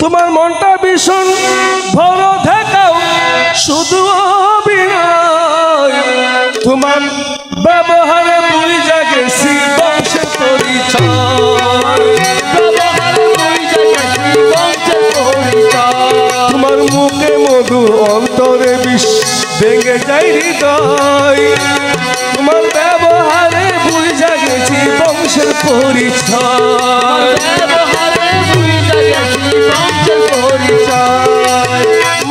তোমার মনটা ভীষণ বড় দেখাও শুধু অভিনয় তোমার ব্যবহারে বুঝা গেছি বংশের পরিচয় তোমার মুখে মধু অন্তরে বিষ ভেঙে যায় হৃদয় তোমার ব্যবহারে বুঝা গেছি বংশের পরিচয়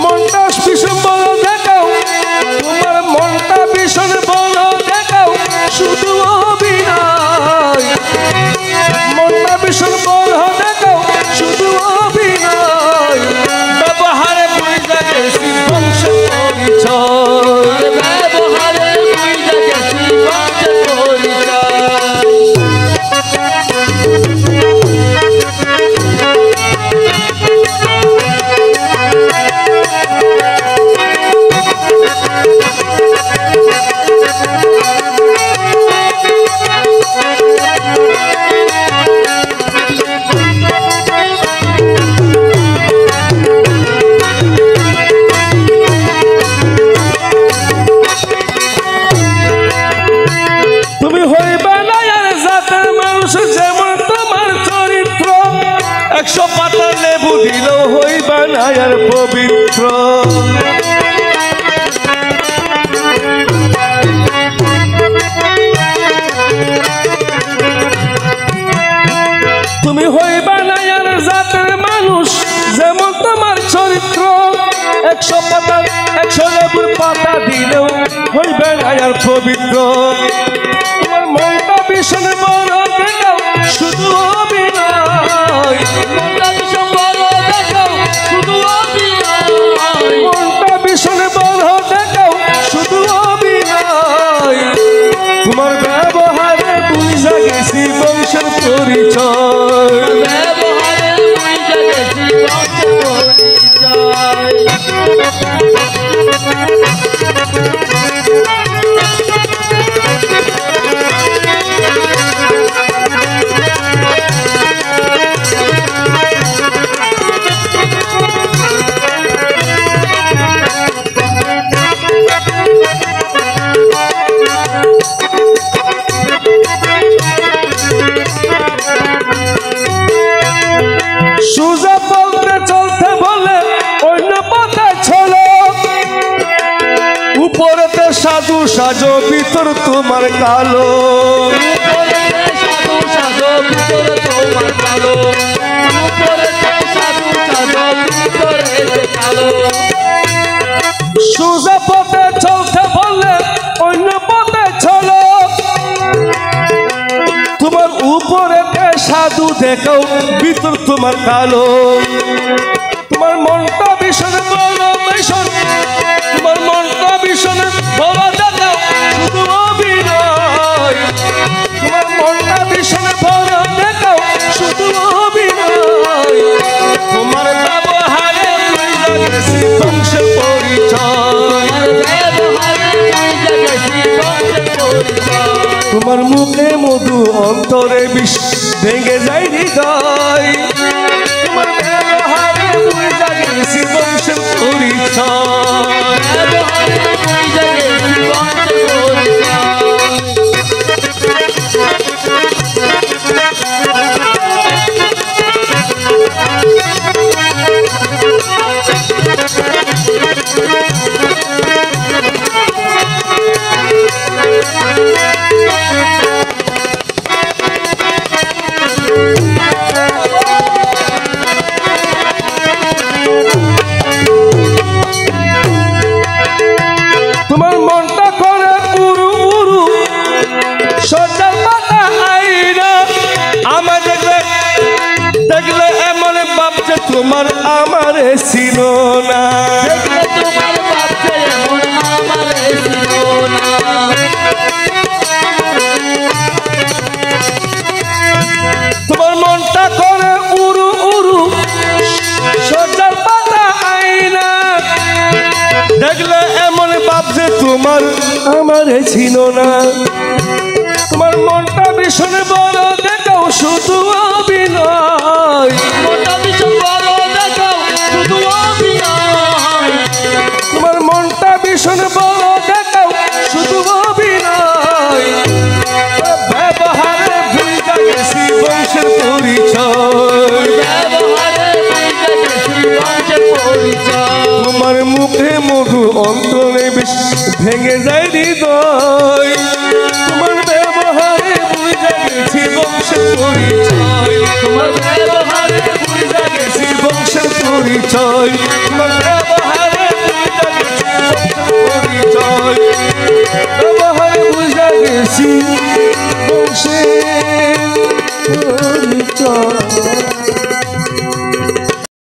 মনটা ভীষণ বড় দেখাও তোমার মনটা ভীষণ বড় দেখাও শুধু অভিনয় মনটা ভীষণ বড় দেখাও শুধু অভিনয় ব্যবহারে বুঝা গেছি বংশের পরিচয় ব্যবহারে বুঝা গেছি বংশের পরিচয় পবিত্র তুমি হইবা না আর জাতের মানুষ যেমন তোমার চরিত্র 100 পাতা 100 লেবুর পাতা দিলেও হইবে না আর পবিত্র তোমার মনটা ভীষণ বড় দেখাও শুধু অভিনয় মনটা ভীষণ বড় দেখাও শুধু মনটা ভীষণ বড় দেখাও শুধু অভিনয় তোমার ব্যবহারে বুঝা গেছি বংশের পরিচয় ব্যবহারে বুঝা গেছি বংশের পরিচয় সুজা বলতে চলতে বলে অন্য পথে চলো উপরেতে সাধু সাজো ভিতর তোমার কালো সুজা পথে চলতে বলে অন্য পথে চলো তোমার উপরেতে সাধু দেখাও ভিতর তোমার কালো তোমার মনটা ভীষণ বড় ভীষণ তোমার মনটা ভীষণ বড় দেখাও শুধু অভিনয় তোমার মনটা ভীষণ বড় দেখাও শুধু অভিনয় তোমার ব্যবহারে বুঝা গেছি বংশের পরিচয় তোমার মুখে মধু অন্তরে বিষ ভেঙে যায় হৃদয় তোমার ব্যবহারে বুঝা গেছি বংশের পরিচয় ব্যবহারে বুঝা গেছি বংশের পরিচয় তোমার মনটা করে উড়ু উড়ু সজাল পাতা আইনা আমার দেখলে দেখলে এমন ভাবছে তোমার আমারে চিনো না তোমার ভাবছে এমন আমারে চিনো না তোমার মনটা করে উড়ু উড়ু সজাল পাতা আইনা দেখলে এমন ভাবছে তোমার আমারে চিনো না তোমার মনটা ভীষণ বড় দেখাও শুধু অভিনয় মনটা ভীষণ বড় দেখাও ভেঙে যায় হৃদয় তোমার ব্যবহারে বুঝে গেছি বংশের পরিচয় তোমার ব্যবহারে বুঝে গেছি বংশের পরিচয় তোমার ব্যবহারে বুঝে গেছি বংশের পরিচয় ব্যবহারে বুঝে গেছি